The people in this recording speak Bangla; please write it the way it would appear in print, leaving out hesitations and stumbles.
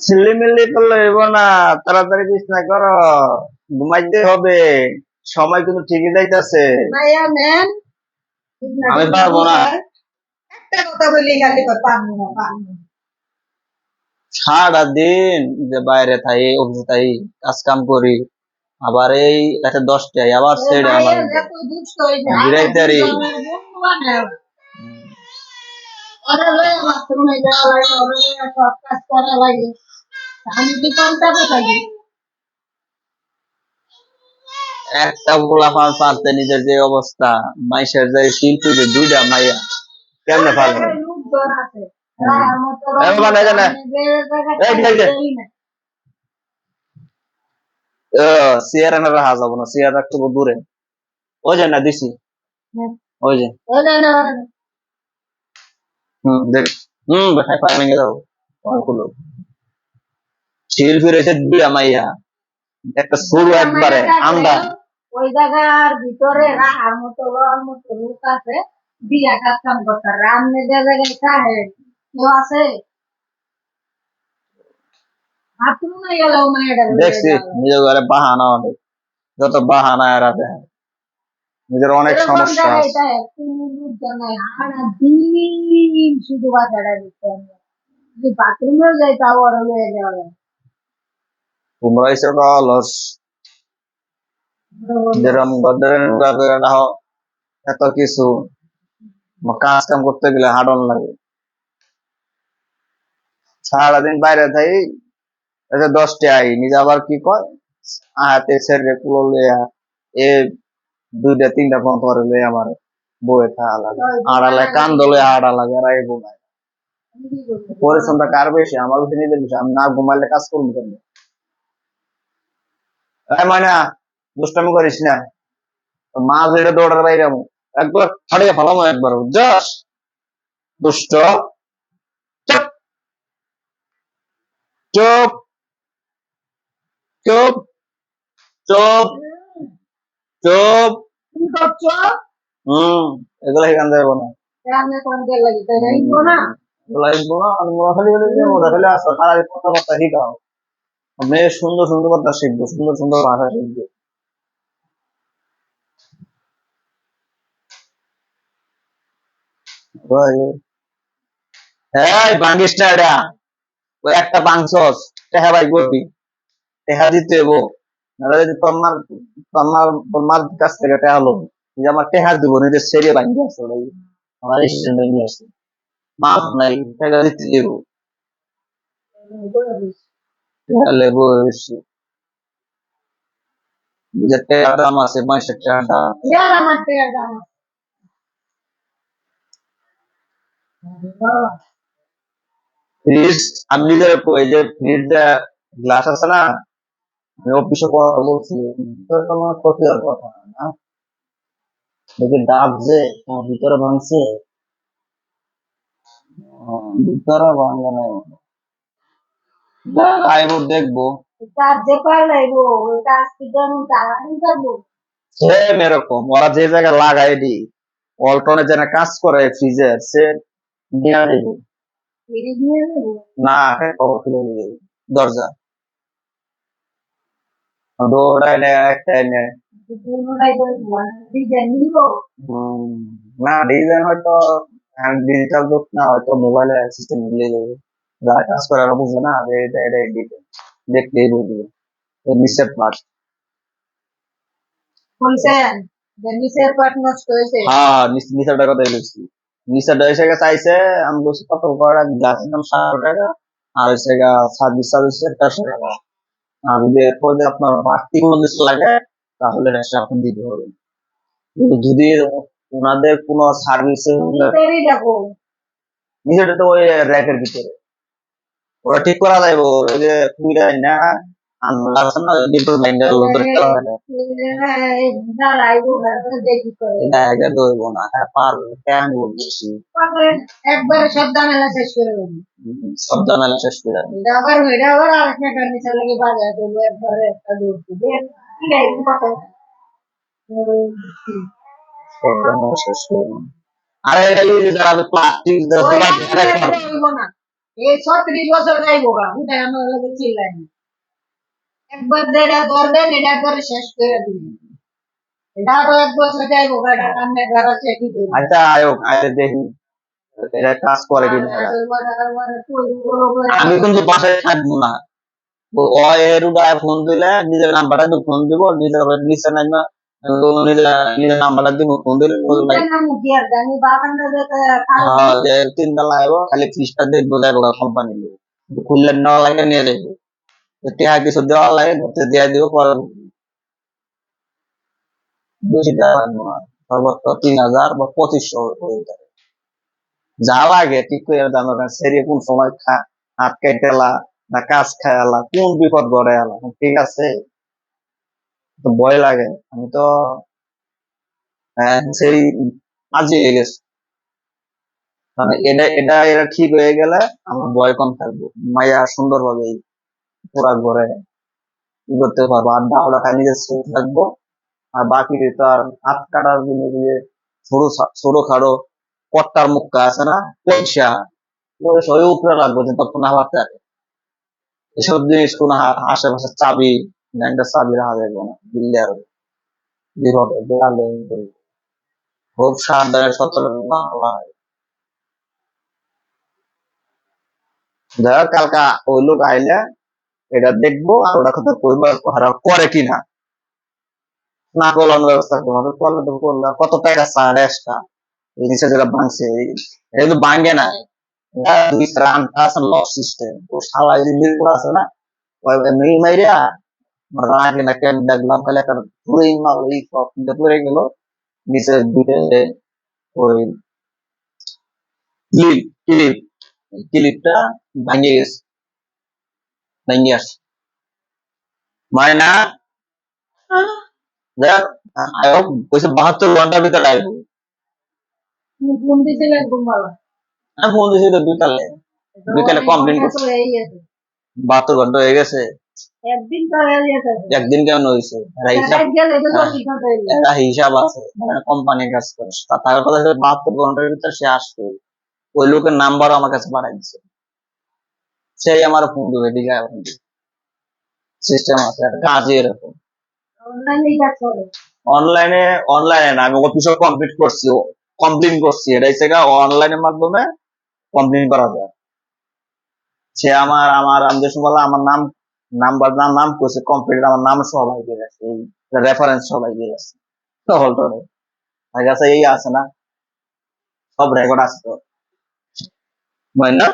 ঝিল্লিমিল্লি করলে হইব না, তাড়াতাড়ি বিছনা করো, ঘুমাইতে হবে, সময় কিন্তু ঠিকই যাইতেছে। মাইয়া নেন আমি পারবো না, একটা কথা বলি খালি পারবো না পারবো না। সারাদিন যে বাইরে থাই, অফিসে থাই, কাজ কাম করি, আবার এই রাতে 10টায় আবার ওই ছেড়ে মাইয়া লাগবে যত দুষ্ট হইছে বিরাইতারি। বন্ধু বানায় ওরা লয়ে বাথরুমে যাওয়া লাগে ওরা লয়ে সব কাজ করা লাগে আমি কি করতে থাকি একটা পোলাপান পারতে নিজের যে অবস্থা, মাইশের যে শিল্পী যে 2টা মাইয়া কেমনে পারবে? লোকজন আছে রাহার মতো এই বাবা, এই যে না, এই যে, এই যে। চেয়ার এনে রাখা যাবো না, চেয়ার রাখতে দূরে। ওই যে না দিছি, ওই যে। দেখ, বাসায় পায়ে ভেঙে যাবো অনেকগুলো। শিল্পী রয়েছে 2টা মাইয়া, একটা শুরু একবারে আন্দা। ওই জায়গার ভিতরে রাহার মতো লোক আছে দিয়া কাজ কাম করতে রামনে যে জায়গায় চাহে কেউ আছে বাথরুমে গেলেও মেয়েটা দেখছি নিজের ঘরে বাহানা অনেক, যত বাহানা এরা দেয়, নিজের অনেক সমস্যা আছে। শুধু বাচ্চাটা দিতে যদি বাথরুমেও যাই তাও ওরা লয়ে যাওয়া তোমরা এসে অলস, যেরকম গদের এত কিছু কাজ কাম করতে গেলে হাডন লাগে। সারাদিন বাইরে থাই, 10টায় নিজে আবার কি কয়, হাতে ছেড়ে কুলো লইয়া এ 2টা 3টা ফোন করে লইয়া আমার বউয়ে থাকা লাগে, আড়ালে কান দলে আড়া লাগে, আর এই ঘুমায়। পরিশ্রমটা কার বেশি? আমার বেশি, নিজের বেশি। আমি না ঘুমাইলে কাজ করবো কেন? ময়না, দুষ্টামি করিস না, মা যেটা দৌড়ার বাইরে একবার ফাটিয়ে ফেলামো একবার, বুঝছস? দুষ্ট, চুপ চুপ চুপ চুপ চুপ। কি করছো এগুলো এখান যাবো না, রান্না করতে লাগি তাই রাইবো না লাগবো না। আমি খালি খালি আসো, সারাদিন কথাবার্তা শিখাও, মেয়ে সুন্দর সুন্দর কথা শিখবো, সুন্দর সুন্দর ভাষা শিখবে। হ্যাঁ, ভাঙ্গিস না এটা, ওই একটা ভাঙছস, টেহা ভাই করবি, টেহা দিতে হবো, নাহলে যদি তোর মার কাছ থেকে টেহা লো, যে আমার টেহা দিব, নিজের সেরিয়ে ভাঙ্গি আসছে ভাই, আমার স্ট্যান্ড নিয়ে আসছে, মাপ নাই, টেহা দিতে দেবো, টেহা লেবো বেশি, যে টেহা দাম আছে 65 টাকা। यार আমার টাকা দাও ফ্রিজ, আমি নিজের এই যে ফ্রিজ গ্লাস আছে না, আমি অফিসে কথা বলছি, তোর কোনো ক্ষতি হওয়ার কথা না, দেখি ডাব যে তোমার ভিতরে ভাঙছে, ভিতরে ভাঙে নাই, আইবো দেখবো। তার যে পার লাগবো ওই কাজ কি জানো তাড়াতাড়ি করবো সেম এরকম ওরা যে জায়গায় লাগাই দি, অল্টনে যেন কাজ করে ফ্রিজের, সে নিয়ে দেবো ফিরে দিয়ে দেবো না, খবর খুলে দিবে দরজা, দৌড়ায় নেয় একটা এনে। দুটোটাই বলবো ডিজাইন নিব না, ডিজাইন হয়তো ডিজিটাল যুগ না, হয়তো মোবাইলে সিস্টেম মিলে যাবে, যারা কাজ করে ওরা বুঝবে না যে এটা এটা ডিজাইন, দেখলেই বুঝবে নিচের পার্ট। বলছেন যে নিচের পাট নষ্ট হয়েছে হ্যাঁ, নিচেরটা কথা বলছি, নিচেরটা এসে গেছে চাইছে, আমি বলছি কত করে, গাছের দাম 700 টাকা, আর এসে গা সার্ভিস 400 টাকা, আর যদি এরপর যে আপনার বাড়তি কোনো কিছু লাগে তাহলে রেস্ট আপনি দিতে হবে, কিন্তু যদি ওনাদের কোনো সার্ভিসে নিচেরই দেখো নিচেরটা তো ওই র্যাকের ভিতরে ওরা ঠিক করা যাইব, ওই যে কুইরা না আনলা আছে না, ডিপল বাইন্ডার উপরে করা হয় না, দাঁড়াইবো দেখি করে এটা আগে দইব না, হ্যাঁ পারবে কেন বলছি, একবারে সব ঝামেলা শেষ করে দেবো সব ঝামেলা শেষ করে দেবে। এটা আবার আরেকটা ফার্নিচার লাগে বাজার দেবো একবারে একটা দৌড় কত সব ঝামেলা শেষ করে দেবে। আরে এই যে যারা প্লাস্টিক হইব না এই 36 বছর যাইবো গা উঠে আমার লগে চিল্লাই একবার যেটা করবেন এটা করে শেষ করে দিবেন এটা আরো 1 বছর যাইবো গা এটা কামনে করা চেকি করবেন আচ্ছা আয়োগ আয় দেখি এটা কাজ করে কিনা এরা। আমি কিন্তু বাসায় থাকবো না। ও এর উড়ায় ফোন দিলে নিজের নাম্বারটা ফোন দিব নিজের নিচে নাই না নিজের নিজের নাম্বারটা দিব ফোন দিলে বলবে, হ্যাঁ যে 3 তলা আইবো খালি ফিসটা দেখবো দেখবো কোম্পানি খুললে নেওয়া লাগে নিয়ে যাবো টেহা কিছু দেওয়া লাগে ঘুরতে দিয়ে দিব পরে বেশি দেওয়া লাগবে না সর্বোচ্চ 3,000 বা 2500 হয়ে যাবে। যা লাগে ঠিক করে জানো না সেরিয়ে কোন সময় হাত কেটেলা না কাজ খায়ালা কোন বিপদ গড়ে এলা ঠিক আছে তো ভয় লাগে আমি তো সেই আজই হয়ে গেছে মানে এটা ঠিক হয়ে গেলে আমার ভয় কম থাকবো মাইয়া সুন্দর ভাবে পুরা ঘরে ই করতে পারবো আর দাওটা খাই নিজের সুখ থাকবো আর বাকি তো আর হাত কাটার জিনিস যে ছোট ছোট খাটো কর্তার মুখটা আছে না পয়সা পয়সা ওই উপরে রাখবো যে তখন আবার থাকে এসব জিনিস কোনো আশেপাশে চাবি ব্যাংকের চাবি রাখা যাবে না দিল্লি আর বিপদে বেড়ালে খুব সাবধানে সতর্ক হওয়া হয়। যাই হোক, কালকা ওই লোক আইলে এটা দেখবো আর ওরা কথা কইবো আর ওরা করে কিনা না করলাম ব্যবস্থা করবো করলে তো করলো কত টাকা চায় এক্সট্রা এই জিনিসটা যেটা ভাঙছে এটা কিন্তু ভাঙে না এটা দুই রান আছে লক সিস্টেম ও শালা এই মিরপুর আছে না ওই মিল মাইরা রাগে না কেন দেখলাম খালি একটা পুরোই মাল এই সব পড়ে গেল নিচে দুটো ওই ক্লিপ ক্লিপ ক্লিপটা ভাঙে গেছে ভেঙে আসে মানে না দেখ আয়োগ কইছে 72 ঘন্টার ভিতরে আসবো ফোন দিছিল একদম ভালো আমি ফোন দিছি তো বিকালে কমপ্লেন করছি 72 ঘন্টা হয়ে গেছে একদিন তো হয়ে গেছে একদিন কেমন হয়েছে এরা হিসাব গেলে তো 24 ঘন্টা হয়ে গেছে এরা হিসাব আছে কোম্পানির কাজ করে তার কথা হচ্ছে 72 ঘন্টার ভিতরে সে আসবে ওই লোকের নাম্বারও আমার কাছে পাঠাই দিচ্ছে সেই আমার ফোন দেবে দিঘা সিস্টেম আছে একটা কাজই এরকম অনলাইনে কাজ করে অনলাইনে অনলাইনে না আমি অফিসে কমপ্লিট করছি কমপ্লেন করছি এটা হচ্ছে অনলাইনের মাধ্যমে কমপ্লেন করা যায় সে আমার আমার আমি যে সময় বললাম, আমার নাম্বার নাম করছে কমপ্লিট আমার নাম সবাই দিয়ে গেছে এই রেফারেন্স সবাই দিয়ে গেছে হলটরে আমার কাছে এই আছে না সব রেকর্ড আছে তো হয় না